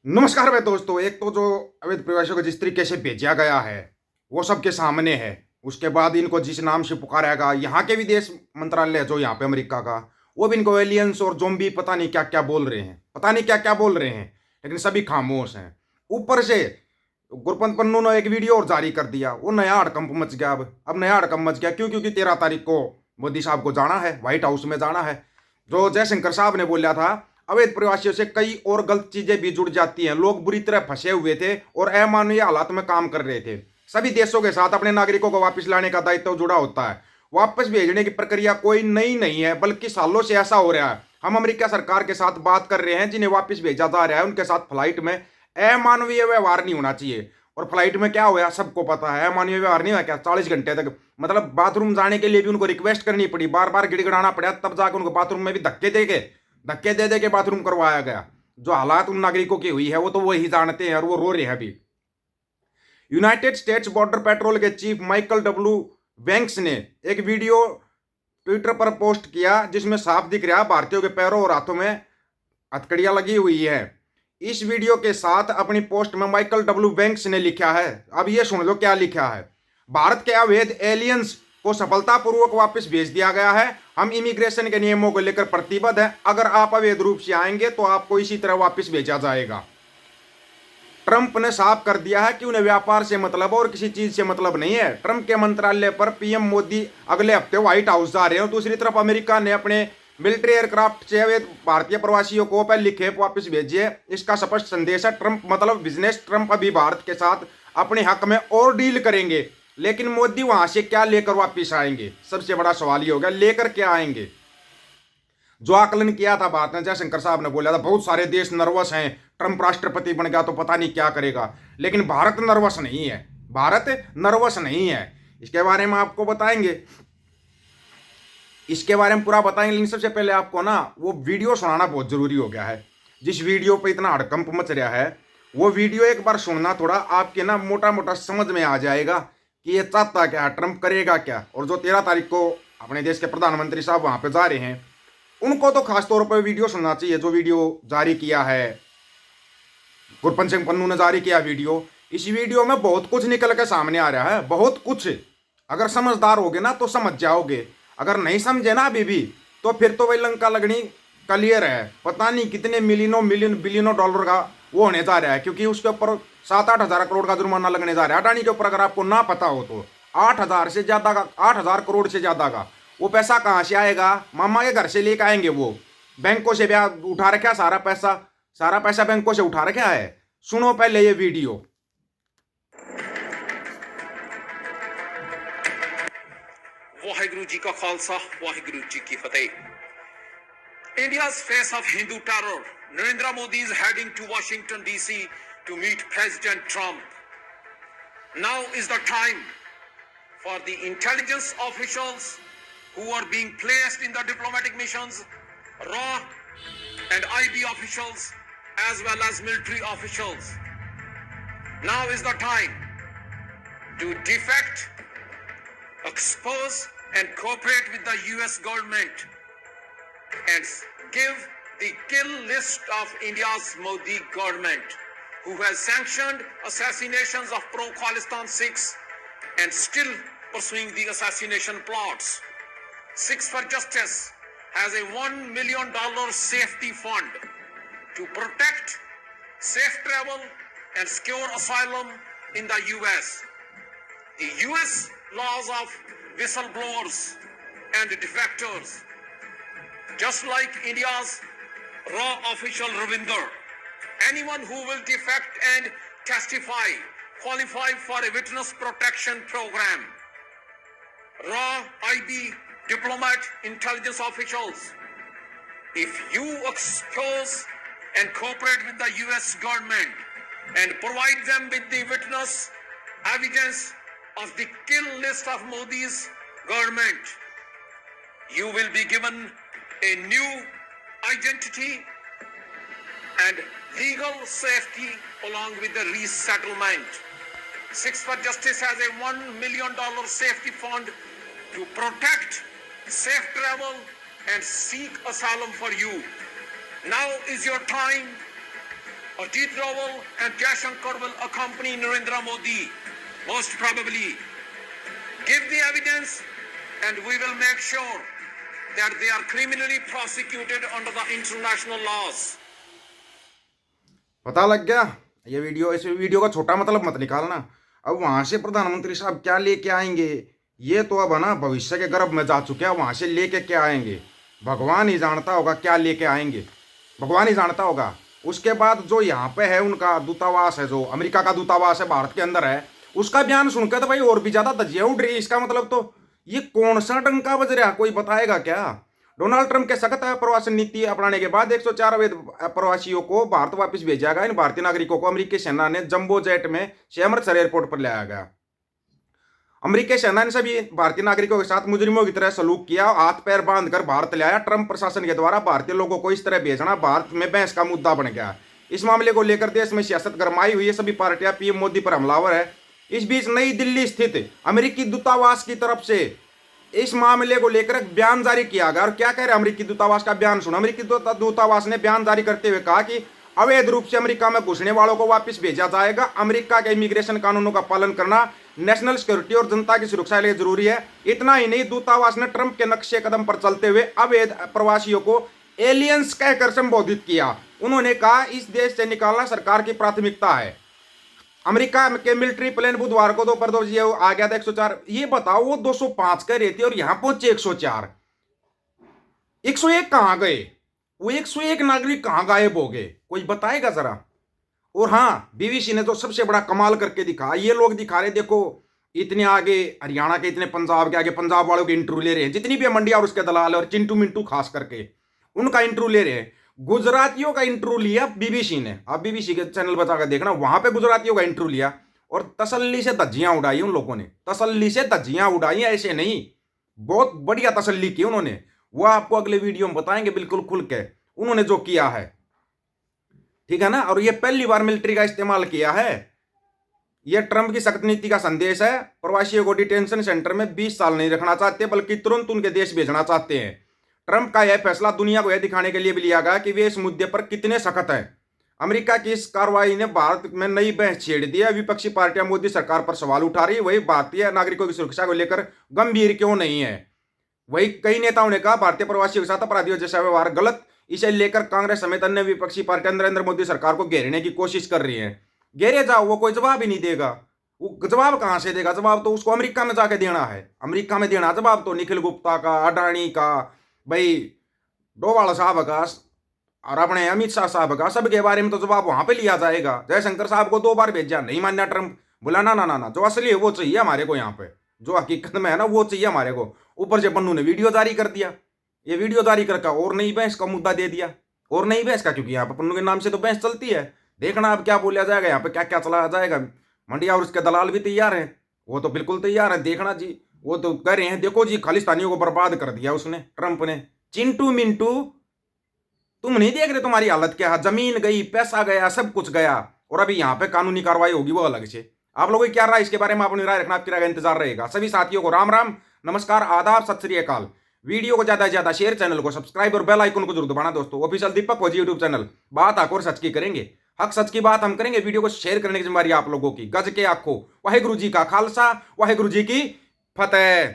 नमस्कार भाई दोस्तों। एक तो जो अवैध प्रवासियों को जिस तरीके से भेजा गया है वो सबके सामने है। उसके बाद इनको जिस नाम से पुकारा गया, यहाँ के विदेश मंत्रालय जो यहाँ पे अमेरिका का, वो भी इनको एलियंस और जोम्बी पता नहीं क्या क्या बोल रहे हैं, पता नहीं क्या क्या बोल रहे हैं, लेकिन सभी खामोश हैं। ऊपर से गुरपंत पन्नू ने एक वीडियो और जारी कर दिया, वो नया हड़कंप मच गया। अब नया हड़कंप मच गया क्यों? क्योंकि 13 तारीख को मोदी साहब को जाना है, व्हाइट हाउस में जाना है। जो जयशंकर साहब ने बोला था, अवैध प्रवासियों से कई और गलत चीजें भी जुड़ जाती हैं। लोग बुरी तरह फंसे हुए थे और अमानवीय हालात में काम कर रहे थे। सभी देशों के साथ अपने नागरिकों को वापस लाने का दायित्व जुड़ा होता है। वापस भेजने की प्रक्रिया कोई नई नहीं है, बल्कि सालों से ऐसा हो रहा है। हम अमेरिका सरकार के साथ बात कर रहे हैं, जिन्हें वापस भेजा जा रहा है उनके साथ फ्लाइट में अमानवीय व्यवहार नहीं होना चाहिए। और फ्लाइट में क्या हुआ सबको पता है, अमानवीय व्यवहार नहीं हुआ क्या? 40 घंटे तक, मतलब बाथरूम जाने के लिए भी उनको रिक्वेस्ट करनी पड़ी, बार बार गिड़गिड़ाना पड़ा, तब जाकर उनको बाथरूम में भी धक्के दे दे के बाथरूम करवाया गया। जो हालात उन नागरिकों की हुई है वो तो वही जानते हैं, और वो रो रहे हैं अभी। यूनाइटेड स्टेट्स बॉर्डर पेट्रोल के चीफ माइकल डब्ल्यू बैंक्स ने एक वीडियो ट्विटर पर पोस्ट किया, जिसमें साफ दिख रहा है भारतीयों के पैरों और हाथों में हथकड़ियां लगी हुई है। इस वीडियो के साथ अपनी पोस्ट में माइकल डब्ल्यू बैंक्स ने लिखा है, अब ये सुन लो क्या लिखा है। भारत के अवैध एलियंस को सफलतापूर्वक वापस भेज दिया गया है। हम इमिग्रेशन के नियमों को लेकर प्रतिबद्ध हैं। अगर आप अवैध रूप से आएंगे तो आपको इसी तरह वापस भेजा जाएगा। ट्रंप ने साफ कर दिया है कि उन्हें व्यापार से मतलब और किसी चीज से मतलब नहीं है। ट्रंप के मंत्रालय पर पीएम मोदी अगले हफ्ते व्हाइट हाउस जा रहे हैं। दूसरी तरफ अमेरिका ने अपने मिलिट्री एयरक्राफ्ट से अवैध भारतीय प्रवासियों को पहले खेप वापस भेजिए। इसका स्पष्ट संदेश है ट्रंप मतलब बिजनेस। ट्रंप अभी भारत के साथ अपने हक में और डील करेंगे, लेकिन मोदी वहां से क्या लेकर वापिस आएंगे? सबसे बड़ा सवाल ये होगा, लेकर क्या आएंगे? जो आकलन किया था भारत ने, जयशंकर साहब ने बोला था बहुत सारे देश नर्वस हैं, ट्रंप राष्ट्रपति बन गया तो पता नहीं क्या करेगा, लेकिन भारत नर्वस नहीं है। भारत नर्वस नहीं है। इसके बारे में आपको बताएंगे, इसके बारे में पूरा बताएंगे, लेकिन सबसे पहले आपको ना वो वीडियो सुनाना बहुत जरूरी हो गया है। जिस वीडियो पे इतना हड़कंप मच रहा है, वो वीडियो एक बार सुनना, थोड़ा आपके ना मोटा मोटा समझ में आ जाएगा कि ये चाहता क्या है, ट्रंप करेगा क्या। और जो 13 तारीख को अपने देश के प्रधानमंत्री साहब वहां पे जा रहे हैं, उनको तो खास तौर पर वीडियो सुनना चाहिए। जो वीडियो जारी किया है गुरपंत सिंह पन्नू ने जारी किया वीडियो, इस वीडियो में बहुत कुछ निकल के सामने आ रहा है, बहुत कुछ। अगर समझदार होगे ना तो समझ जाओगे, अगर नहीं समझे ना अभी भी, तो फिर तो वही लंका लगनी क्लियर है। पता नहीं कितने मिलियन बिलियनों डॉलर का वो होने जा रहा है, क्योंकि उसके ऊपर 7-8 हज़ार करोड़ का जुर्माना लगने जा रहा है अडानी के ऊपर। अगर आपको ना पता हो तो 8,000 से ज्यादा का, 8,000 करोड़ से ज्यादा का वो पैसा कहाँ से आएगा? मामा के घर से लेकर आएंगे वो, बैंकों से ब्याज उठा रखा सारा पैसा, सारा पैसा बैंकों से उठा रखा है। सुनो पहले ये वीडियो। वाहिगुरु जी का खालसा, वाहिगुरु जी की फतेह। India's face of Hindu terror, Narendra Modi is heading to Washington DC to meet President Trump. Now is the time for the intelligence officials who are being placed in the diplomatic missions, RAW and IB officials, as well as military officials. Now is the time to defect, expose and cooperate with the US government and give the kill list of India's Modi government, who has sanctioned assassinations of pro-Khalistan Sikhs and still pursuing the assassination plots. Sikhs for Justice has a $1 million safety fund to protect safe travel and secure asylum in the US. The US laws of whistleblowers and defectors, just like India's raw official Ravinder. Anyone who will defect and testify qualify for a witness protection program. Raw, IB, diplomat, intelligence officials, if you expose and cooperate with the US government and provide them with the witness evidence of the kill list of Modi's government, you will be given a new identity and legal safety along with the resettlement. Sikhs for Justice has a $1 million safety fund to protect safe travel and seek asylum for you. Now is your time Ajit Doval and Jayashankar will accompany Narendra Modi, most probably. Give the evidence and we will make sure that they are criminally prosecuted under the international laws. पता लग गया ये video, इस video का छोटा मतलब मत निकालना। अब वहां से प्रधानमंत्री साहब क्या लेके आएंगे, ये तो अब है ना भविष्य के गर्भ में जा चुके हैं। वहां से लेके क्या आएंगे भगवान ही जानता होगा, क्या लेके आएंगे भगवान ही जानता होगा। उसके बाद जो यहाँ पे है उनका दूतावास है, जो अमेरिका का दूतावास है भारत के अंदर है, उसका बयान सुनकर तो भाई और भी ज्यादा धज्जियां उड़ रही है। इसका मतलब तो ये कौन सा डंका बज रहा, कोई बताएगा क्या? डोनाल्ड ट्रंप के सख्त प्रवासन नीति अपनाने के बाद 104 अवैध प्रवासियों को भारत वापस भेजा गया। इन भारतीय नागरिकों को अमेरिकी सेना ने जंबो जेट में से अमृतसर एयरपोर्ट पर लाया गया। अमेरिकी सेना ने सभी भारतीय नागरिकों के साथ मुजरिमों की तरह सलूक किया, हाथ पैर बांधकर भारत लाया। ट्रंप प्रशासन के द्वारा भारतीय लोगों को इस तरह भेजना भारत में बहस का मुद्दा बन गया। इस मामले को लेकर देश में सियासत गरमाई हुई है। सभी पार्टियां पीएम मोदी पर हमलावर है। इस बीच नई दिल्ली स्थित अमेरिकी दूतावास की तरफ से इस मामले को लेकर एक बयान जारी किया गया। और क्या कह रहे अमेरिकी दूतावास का बयान सुनो। अमेरिकी दूतावास ने बयान जारी करते हुए कहा कि अवैध रूप से अमेरिका में घुसने वालों को वापस भेजा जाएगा। अमेरिका के इमिग्रेशन कानूनों का पालन करना नेशनल सिक्योरिटी और जनता की सुरक्षा के लिए जरूरी है। इतना ही नहीं, दूतावास ने ट्रंप के नक्शे कदम पर चलते हुए अवैध प्रवासियों को एलियंस कहकर संबोधित किया। उन्होंने कहा इस देश से निकालना सरकार की प्राथमिकता है। अमेरिका के मिलिट्री प्लेन बुधवार को दोपहर 2 बजे आ गया था 104। ये बताओ वो 205 कह रहे थे और यहां पहुंचे 104। 101 कहां गए? वो 101 नागरिक कहां गायब हो गए, कोई बताएगा जरा? और हाँ, बीबीसी ने तो सबसे बड़ा कमाल करके दिखा। ये लोग दिखा रहे देखो इतने आगे हरियाणा के, इतने पंजाब के आगे, पंजाब वालों के इंटरव्यू ले रहे हैं। जितनी भी मंडिया और उसके दलाल और चिंटू मिंटू खास करके उनका इंटरव्यू ले रहे हैं। गुजरातियों का इंटरव्यू लिया बीबीसी ने। आप बीबीसी के चैनल बचा कर देखना, वहां पे गुजरातियों का इंटरव्यू लिया और तसल्ली से धज्जियां उड़ाई उन लोगों ने। तसल्ली से धज्जियां उड़ाई, ऐसे नहीं, बहुत बढ़िया तसल्ली की उन्होंने। वो आपको अगले वीडियो में बताएंगे बिल्कुल खुल के उन्होंने जो किया है, ठीक है ना। और ये पहली बार मिलिट्री का इस्तेमाल किया है। यह ट्रंप की सख्त नीति का संदेश है। प्रवासियों को डिटेंशन सेंटर में 20 साल नहीं रखना चाहते, बल्कि तुरंत उनके देश भेजना चाहते हैं। ट्रंप का यह फैसला दुनिया को यह दिखाने के लिए भी लिया गया कि वे इस मुद्दे पर कितने सख्त हैं। अमेरिका की इस कार्रवाई ने भारत में नई बहस छेड़ दी है। विपक्षी पार्टियां मोदी सरकार पर सवाल उठा रही है, वही भारतीय नागरिकों की सुरक्षा को लेकर गंभीर क्यों नहीं है। वही कई नेताओं ने कहा भारतीय प्रवासियों के साथ अपराधियों जैसा व्यवहार गलत। इसे लेकर कांग्रेस समेत अन्य विपक्षी पार्टियां नरेंद्र मोदी सरकार को घेरने की कोशिश कर रही हैं। घेरे जाओ, वो कोई जवाब ही नहीं देगा। वो जवाब कहां से देगा? जवाब तो उसको अमेरिका में जाके देना है। अमेरिका में देना जवाब तो निखिल गुप्ता का, अडानी का, भाई डोवाल साहब का और अपने अमित शाह साहब का, सबके बारे में तो जवाब वहां पे लिया जाएगा। जयशंकर साहब को 2 बार भेजा, नहीं मान्या ट्रंप। बोला ना ना ना ना, जो असली है वो चाहिए हमारे को, यहाँ पे जो हकीकत में है ना वो चाहिए हमारे को। ऊपर से पन्नू ने वीडियो जारी कर दिया। ये वीडियो जारी करके और नई बहस का मुद्दा दे दिया, और नई बहस का, क्योंकि यहाँ पर पन्नू के नाम से तो बहस चलती है। देखना अब क्या बोला जाएगा, यहाँ पे क्या क्या चलाया जाएगा। मंडिया और उसके दलाल भी तैयार हैं, वो तो बिल्कुल तैयार है। देखना जी, वो तो कह रहे हैं देखो जी खालिस्तानियों को बर्बाद कर दिया उसने, ट्रंप ने। चिंटू मिंटू तुम नहीं देख रहे तुम्हारी हालत क्या है? जमीन गई, पैसा गया, सब कुछ गया, और अभी यहाँ पे कानूनी कार्रवाई होगी वो अलग से। आप लोगों की क्या राय इसके बारे में अपनी राय रखना, आपकी राय का इंतजार रहेगा। सभी साथियों को राम राम, नमस्कार, आदाब, सत श्री अकाल। वीडियो को ज्यादा से ज्यादा शेयर, चैनल को सब्सक्राइब और बेल आइकन को जरूर दबाना दोस्तों। ऑफिशियल दीपक फौजी यूट्यूब चैनल, बात आखो और सच की करेंगे, हक सच की बात हम करेंगे। वीडियो को शेयर करने की जिम्मेदारी आप लोगों की। गज के आखो, वाहेगुरु जी का खालसा, वाहेगुरु जी की फतेह।